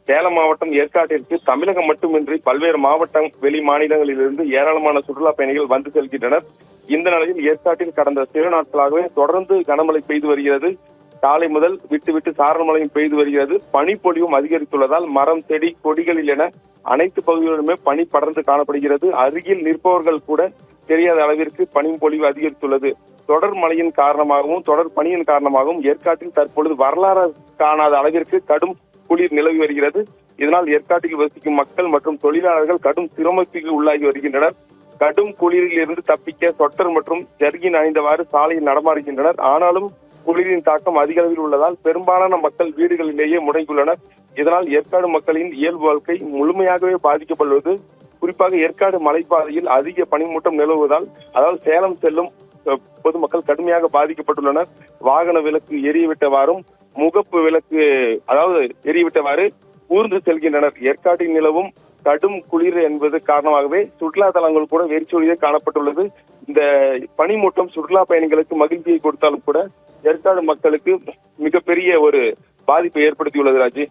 சேலம் மாவட்டம் ஏற்காட்டிற்கு தமிழகம் மட்டுமின்றி பல்வேறு மாவட்டம் வெளி மாநிலங்களிலிருந்து ஏராளமான சுற்றுலா பயணிகள் வந்து செல்கின்றனர். இந்த நிலையில் ஏற்காட்டில் கடந்த சில நாட்களாகவே தொடர்ந்து கனமழை பெய்து வருகிறது. காலை முதல் விட்டு சாரல் மழையும் பெய்து வருகிறது. பனிப்பொழிவும் அதிகரித்துள்ளதால் மரம், செடி, கொடிகளில் என அனைத்து பகுதிகளிலுமே பனி படர்ந்து காணப்படுகிறது. அருகில் நிற்பவர்கள் கூட தெரியாத அளவிற்கு பனிப்பொழிவு அதிகரித்துள்ளது. தொடர் மழையின் காரணமாகவும் தொடர் பனியின் காரணமாகவும் ஏற்காட்டில் தற்பொழுது வரலாறு காணாத அளவிற்கு கடும் குளிர் நிலவி வருகிறது. இதனால் ஏற்காட்டில் வசிக்கும் மக்கள் மற்றும் தொழிலாளர்கள் கடும் சிரமத்துக்கு உள்ளாகி வருகின்றனர். கடும் குளிரில் இருந்து தப்பிக்க சொட்டர் மற்றும் ஜர்கின் அணிந்தவாறு சாலையில் நடமாடுகின்றனர். ஆனாலும் குளிரின் தாக்கம் அதிக அளவில் உள்ளதால் பெரும்பாலான மக்கள் வீடுகளிலேயே முடங்கியுள்ளனர். இதனால் ஏற்காடு மக்களின் இயல்பு வாழ்க்கை முழுமையாகவே பாதிக்கப்படுவது. குறிப்பாக ஏற்காடு மலைப்பாதையில் அதிக பனிமூட்டம் நிலவுவதால், அதாவது சேலம் செல்லும் பொதுமக்கள் கடுமையாக பாதிக்கப்பட்டுள்ளனர். வாகன விளக்கு எரியவிட்டவாறும் முகப்பு விளக்கு எரியவிட்டவாறு ஊர்ந்து செல்கின்றனர். ஏற்காட்டில் நிலவும் கடும் குளிர் என்பது காரணமாகவே சுற்றுலா தலங்கள் கூட வெறிச்சொலியே காணப்பட்டுள்ளது. இந்த பனிமூட்டம் சுற்றுலா பயணிகளுக்கு மகிழ்ச்சியை கொடுத்தாலும் கூட ஏற்காடு மக்களுக்கு மிகப்பெரிய ஒரு பாதிப்பை ஏற்படுத்தியுள்ளது. ராஜி.